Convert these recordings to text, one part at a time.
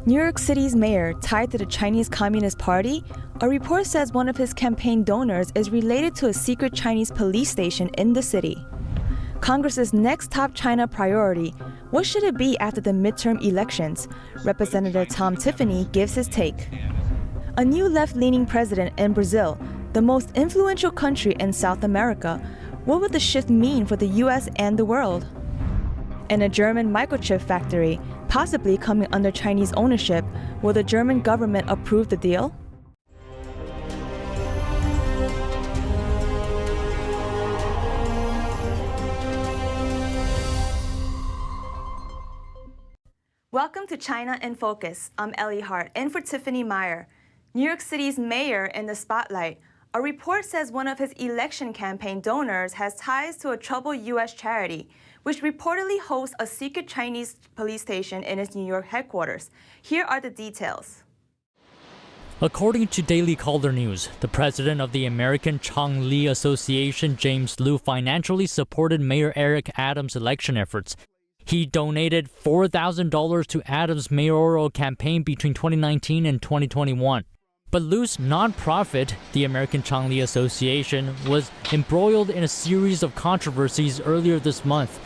New York City's mayor tied to the Chinese Communist Party? A report says one of his campaign donors is related to a secret Chinese police station in the city. Congress's next top China priority, what should it be after the midterm elections? Representative Tiffany gives his take. A new left-leaning president in Brazil, the most influential country in South America. What would the shift mean for the US and the world? In a German microchip factory, possibly coming under Chinese ownership, will the German government approve the deal? Welcome to China in Focus. I'm Ellie Hart, in for Tiffany Meyer. New York City's mayor in the spotlight. A report says one of his election campaign donors has ties to a troubled U.S. charity, which reportedly hosts a secret Chinese police station in its New York headquarters. Here are the details. According to Daily Caller News, the president of the American Chong-Li Association, James Liu, financially supported Mayor Eric Adams' election efforts. He donated $4,000 to Adams' mayoral campaign between 2019 and 2021. But Liu's nonprofit, the American Chong-Li Association, was embroiled in a series of controversies earlier this month.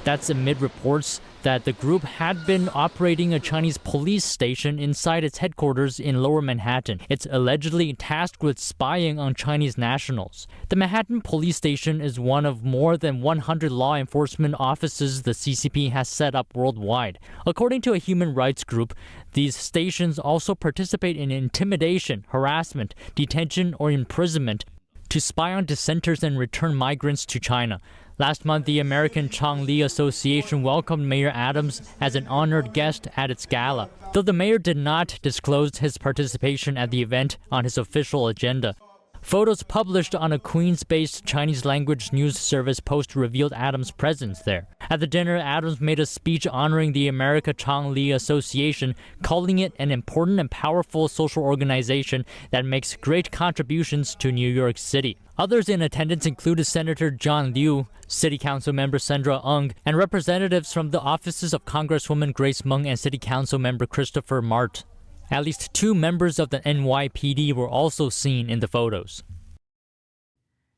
That's amid reports that the group had been operating a Chinese police station inside its headquarters in Lower Manhattan. It's allegedly tasked with spying on Chinese nationals. The Manhattan police station is one of more than 100 law enforcement offices the CCP has set up worldwide. According to a human rights group, these stations also participate in intimidation, harassment, detention, or imprisonment to spy on dissenters and return migrants to China. Last month, the American Chong-Li Association welcomed Mayor Adams as an honored guest at its gala, though the mayor did not disclose his participation at the event on his official agenda. Photos published on a Queens-based Chinese-language news service post revealed Adams' presence there. At the dinner, Adams made a speech honoring the American Chong-Li Association, calling it an important and powerful social organization that makes great contributions to New York City. Others in attendance included Senator John Liu, City Council member Sandra Ng, and representatives from the offices of Congresswoman Grace Meng and City Council member Christopher Mart. At least 2 members of the NYPD were also seen in the photos.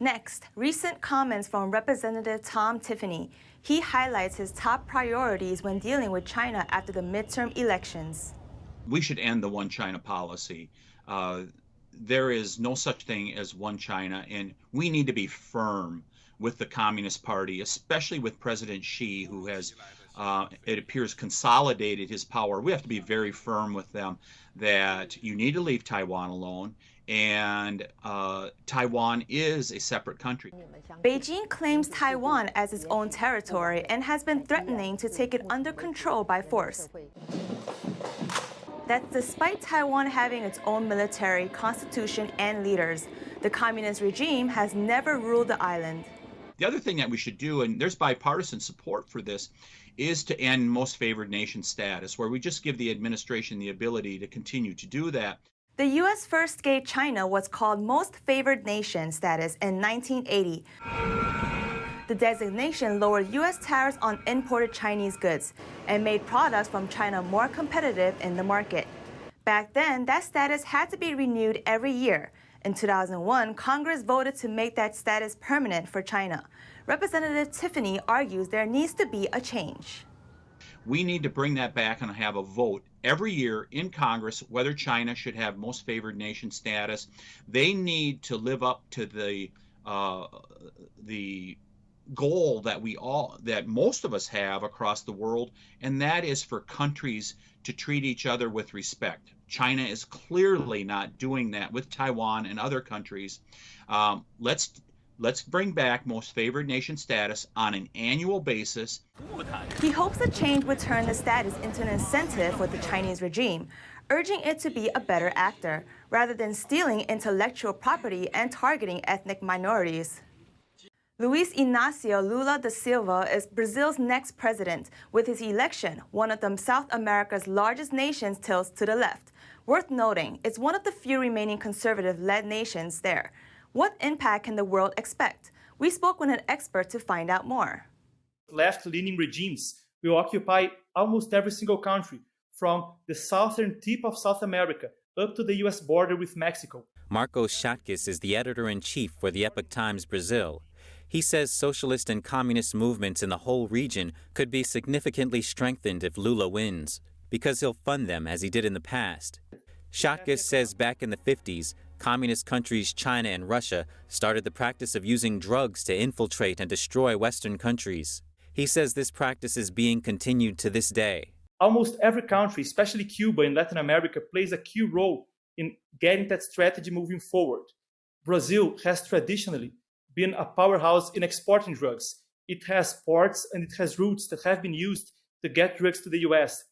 Next, recent comments from Representative Tiffany. He highlights his top priorities when dealing with China after the midterm elections. We should end the one China policy. There is no such thing as one China, and we need to be firm with the Communist Party, especially with President Xi, who has, it appears, consolidated his power. We have to be very firm with them that you need to leave Taiwan alone, and Taiwan is a separate country. Beijing claims Taiwan as its own territory and has been threatening to take it under control by force. That's despite Taiwan having its own military, constitution, and leaders. The communist regime has never ruled the island. The other thing that we should do, and there's bipartisan support for this, is to end most favored nation status, where we just give the administration the ability to continue to do that. The U.S. first gave China what's called most favored nation status in 1980. The designation lowered U.S. tariffs on imported Chinese goods and made products from China more competitive in the market. Back then, that status had to be renewed every year. In 2001, Congress voted to make that status permanent for China. Representative Tiffany argues there needs to be a change. We need to bring that back and have a vote every year in Congress whether China should have most favored nation status. They need to live up to the goal that most of us have across the world, and that is for countries to treat each other with respect. China is clearly not doing that with Taiwan and other countries. Let's bring back most favored nation status on an annual basis. He hopes the change would turn the status into an incentive for the Chinese regime, urging it to be a better actor, rather than stealing intellectual property and targeting ethnic minorities. Luiz Inácio Lula da Silva is Brazil's next president. With his election, one of South America's largest nations tilts to the left. Worth noting, it's one of the few remaining conservative-led nations there. What impact can the world expect? We spoke with an expert to find out more. Left-leaning regimes will occupy almost every single country, from the southern tip of South America up to the US border with Mexico. Marcos Chatkis is the editor-in-chief for the Epoch Times Brazil. He says socialist and communist movements in the whole region could be significantly strengthened if Lula wins, because he'll fund them as he did in the past. Chatkis says back in the 50s, communist countries China and Russia started the practice of using drugs to infiltrate and destroy Western countries. He says this practice is being continued to this day. Almost every country, especially Cuba in Latin America, plays a key role in getting that strategy moving forward. Brazil has traditionally been a powerhouse in exporting drugs. It has ports and it has routes that have been used to get drugs to the US,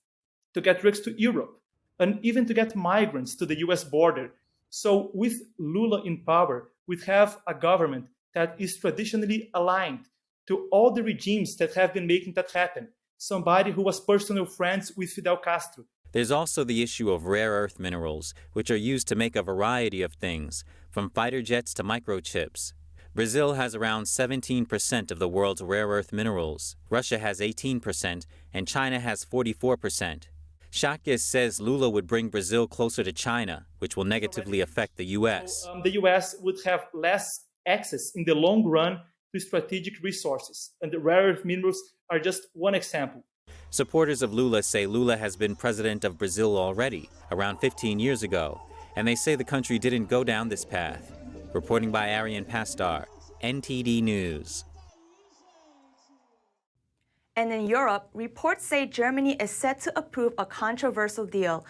to get drugs to Europe, and even to get migrants to the US border. So with Lula in power, we have a government that is traditionally aligned to all the regimes that have been making that happen. Somebody who was personal friends with Fidel Castro. There's also the issue of rare earth minerals, which are used to make a variety of things, from fighter jets to microchips. Brazil has around 17% of the world's rare earth minerals. Russia has 18%, and China has 44%. Chatkis says Lula would bring Brazil closer to China, which will negatively affect the U.S. The U.S. would have less access in the long run to strategic resources, and the rare earth minerals are just one example. Supporters of Lula say Lula has been president of Brazil already, around 15 years ago, and they say the country didn't go down this path. Reporting by Arian Pastar, NTD News. And in Europe, reports say Germany is set to approve a controversial deal.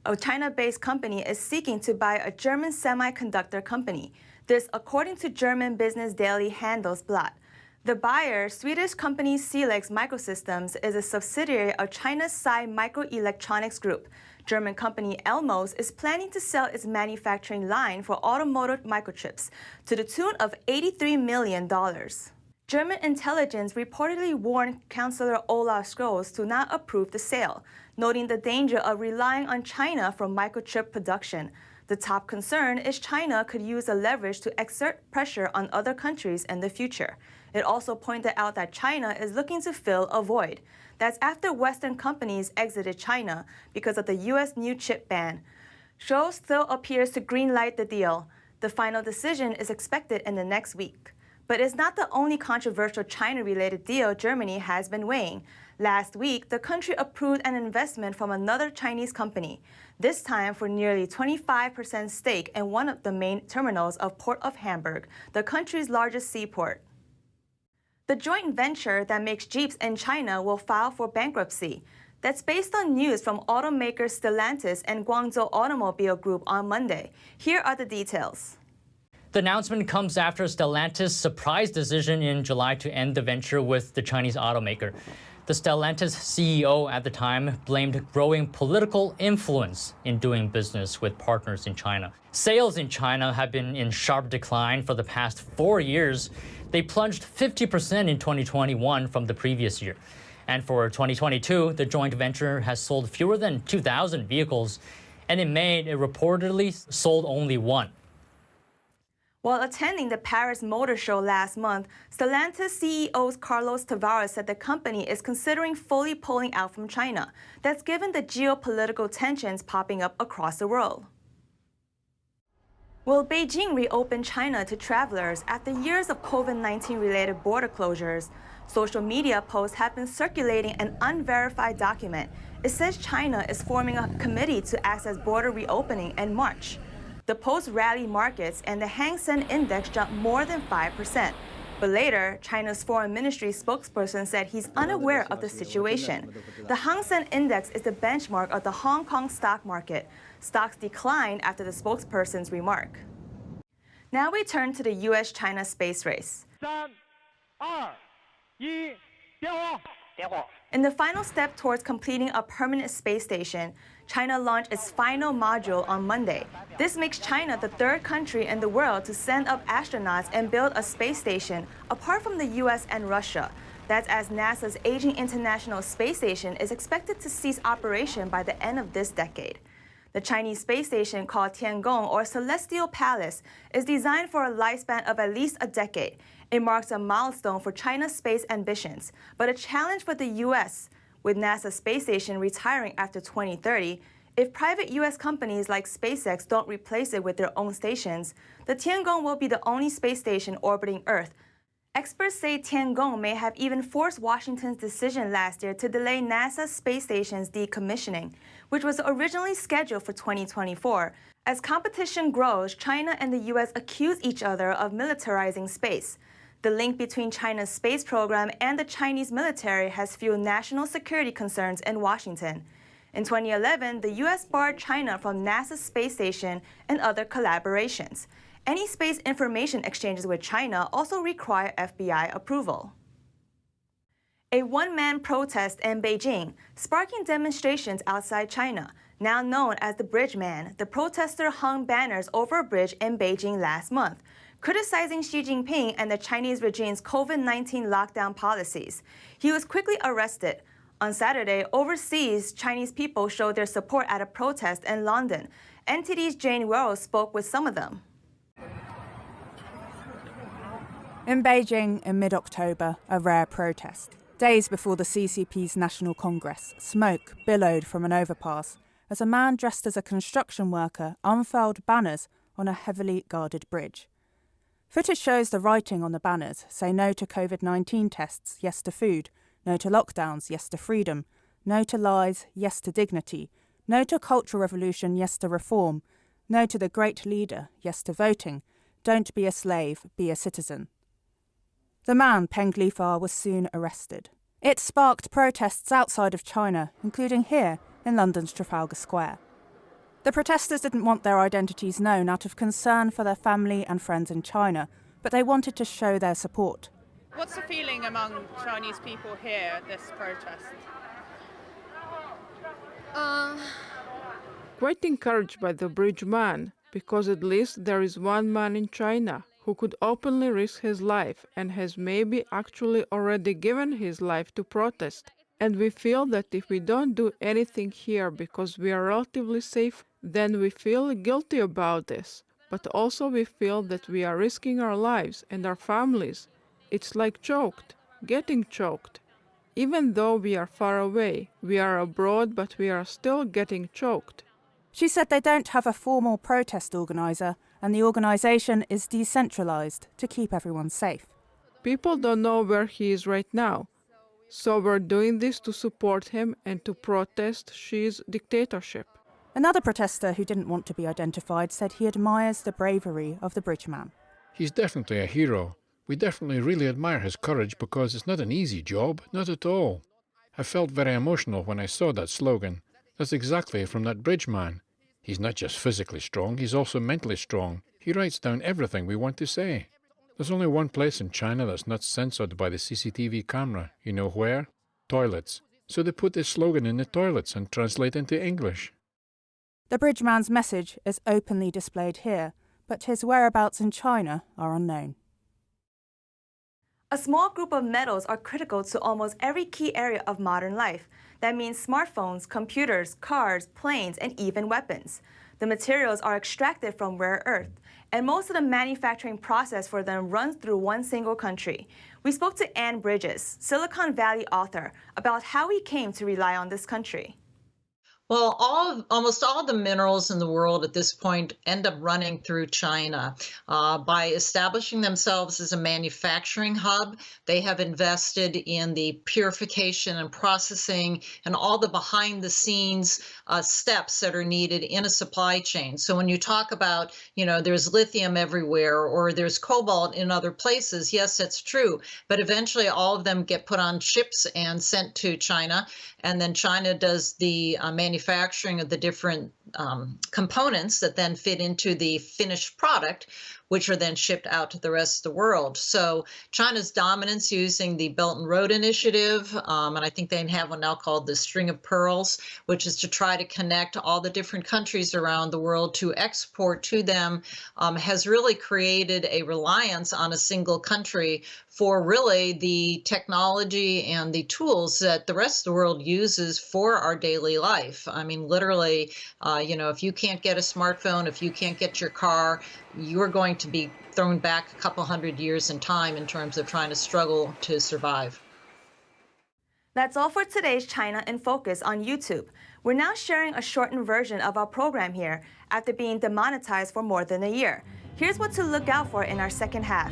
A China-based company is seeking to buy a German semiconductor company. This, according to German business daily Handelsblatt. The buyer, Swedish company Silex Microsystems, is a subsidiary of China's Sai Microelectronics Group. German company Elmos is planning to sell its manufacturing line for automotive microchips to the tune of $83 million. German intelligence reportedly warned Chancellor Olaf Scholz to not approve the sale, noting the danger of relying on China for microchip production. The top concern is China could use the leverage to exert pressure on other countries in the future. It also pointed out that China is looking to fill a void. That's after Western companies exited China because of the U.S. new chip ban. Scholz still appears to greenlight the deal. The final decision is expected in the next week. But it's not the only controversial China-related deal Germany has been weighing. Last week, the country approved an investment from another Chinese company, this time for nearly 25% stake in one of the main terminals of Port of Hamburg, the country's largest seaport. The joint venture that makes Jeeps in China will file for bankruptcy. That's based on news from automakers Stellantis and Guangzhou Automobile Group on Monday. Here are the details. The announcement comes after Stellantis' surprise decision in July to end the venture with the Chinese automaker. The Stellantis CEO at the time blamed growing political influence in doing business with partners in China. Sales in China have been in sharp decline for the past 4 years. They plunged 50% in 2021 from the previous year. And for 2022, the joint venture has sold fewer than 2,000 vehicles, and in May, it reportedly sold only one. While attending the Paris Motor Show last month, Stellantis CEO Carlos Tavares said the company is considering fully pulling out from China. That's given the geopolitical tensions popping up across the world. Will Beijing reopen China to travelers after years of COVID-19 related border closures? Social media posts have been circulating an unverified document. It says China is forming a committee to access border reopening in March. The post rallied markets and the Hang Seng Index jumped more than 5%. But later, China's foreign ministry spokesperson said he's unaware of the situation. The Hang Seng Index is the benchmark of the Hong Kong stock market. Stocks declined after the spokesperson's remark. Now we turn to the U.S.-China space race. 3、2、1，点火。 In the final step towards completing a permanent space station, China launched its final module on Monday. This makes China the third country in the world to send up astronauts and build a space station, apart from the US and Russia. That's as NASA's aging International Space Station is expected to cease operation by the end of this decade. The Chinese space station, called Tiangong, or Celestial Palace, is designed for a lifespan of at least a decade. It marks a milestone for China's space ambitions, but a challenge for the U.S., With NASA's space station retiring after 2030, if private U.S. companies like SpaceX don't replace it with their own stations, the Tiangong will be the only space station orbiting Earth. Experts say Tiangong may have even forced Washington's decision last year to delay NASA's space station's decommissioning, which was originally scheduled for 2024. As competition grows, China and the U.S. accuse each other of militarizing space. The link between China's space program and the Chinese military has fueled national security concerns in Washington. In 2011, the U.S. barred China from NASA's space station and other collaborations. Any space information exchanges with China also require FBI approval. A one-man protest in Beijing, sparking demonstrations outside China. Now known as the Bridge Man, the protester hung banners over a bridge in Beijing last month, criticizing Xi Jinping and the Chinese regime's COVID-19 lockdown policies. He was quickly arrested. On Saturday, overseas Chinese people showed their support at a protest in London. NTD's Jane Wells spoke with some of them. In Beijing in mid-October, a rare protest. Days before the CCP's National Congress, smoke billowed from an overpass as a man dressed as a construction worker unfurled banners on a heavily guarded bridge. Footage shows the writing on the banners say no to COVID-19 tests, yes to food, no to lockdowns, yes to freedom, no to lies, yes to dignity, no to cultural revolution, yes to reform, no to the great leader, yes to voting, don't be a slave, be a citizen. The man, Peng Lifar, was soon arrested. It sparked protests outside of China, including here in London's Trafalgar Square. The protesters didn't want their identities known out of concern for their family and friends in China, but they wanted to show their support. What's the feeling among Chinese people here at this protest? Quite encouraged by the bridge man, because at least there is one man in China who could openly risk his life and has maybe actually already given his life to protest. And we feel that if we don't do anything here because we are relatively safe, then we feel guilty about this. But also we feel that we are risking our lives and our families. It's like choked, getting choked. Even though we are far away, we are abroad, but we are still getting choked. She said they don't have a formal protest organiser and the organisation is decentralised to keep everyone safe. People don't know where he is right now. So we're doing this to support him and to protest Xi's dictatorship. Another protester who didn't want to be identified said he admires the bravery of the bridge man. He's definitely a hero. We definitely really admire his courage because it's not an easy job, not at all. I felt very emotional when I saw that slogan. That's exactly from that bridge man. He's not just physically strong, he's also mentally strong. He writes down everything we want to say. There's only one place in China that's not censored by the CCTV camera. You know where? Toilets. So they put this slogan in the toilets and translate into English. The bridge man's message is openly displayed here, but his whereabouts in China are unknown. A small group of metals are critical to almost every key area of modern life. That means smartphones, computers, cars, planes, and even weapons. The materials are extracted from rare earth, and most of the manufacturing process for them runs through one single country. We spoke to Ann Bridges, Silicon Valley author, about how he came to rely on this country. Well, almost all the minerals in the world at this point end up running through China. By establishing themselves as a manufacturing hub, they have invested in the purification and processing and all the behind-the-scenes steps that are needed in a supply chain. So when you talk about, there's lithium everywhere or there's cobalt in other places, yes, that's true. But eventually all of them get put on ships and sent to China. And then China does the manufacturing of the different components that then fit into the finished product, which are then shipped out to the rest of the world. So China's dominance using the Belt and Road Initiative, and I think they have one now called the String of Pearls, which is to try to connect all the different countries around the world to export to them, has really created a reliance on a single country for really the technology and the tools that the rest of the world uses for our daily life. I mean, literally, if you can't get a smartphone, if you can't get your car, you're going to be thrown back a couple hundred years in time in terms of trying to struggle to survive. That's all for today's China in Focus on YouTube. We're now sharing a shortened version of our program here after being demonetized for more than a year. Here's what to look out for in our second half.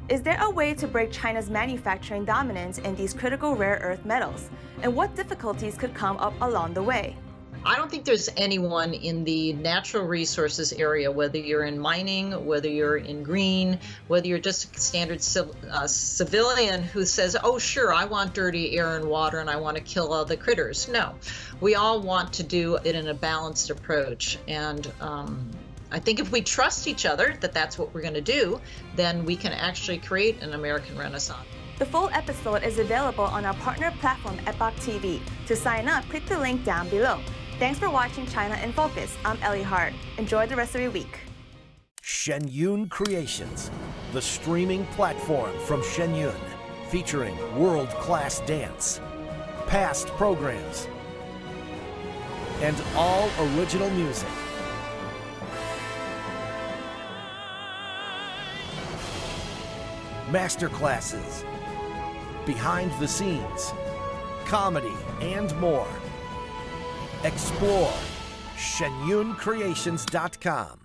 Is there a way to break China's manufacturing dominance in these critical rare earth metals? And what difficulties could come up along the way? I don't think there's anyone in the natural resources area, whether you're in mining, whether you're in green, whether you're just a standard civilian who says, oh, sure, I want dirty air and water and I want to kill all the critters. No, we all want to do it in a balanced approach. And I think if we trust each other that that's what we're going to do, then we can actually create an American Renaissance. The full episode is available on our partner platform, Epoch TV. To sign up, click the link down below. Thanks for watching China in Focus. I'm Ellie Hart. Enjoy the rest of your week. Shenyun Creations, the streaming platform from Shenyun, featuring world-class dance, past programs, and all original music. Masterclasses, behind the scenes, comedy, and more. Explore ShenyunCreations.com.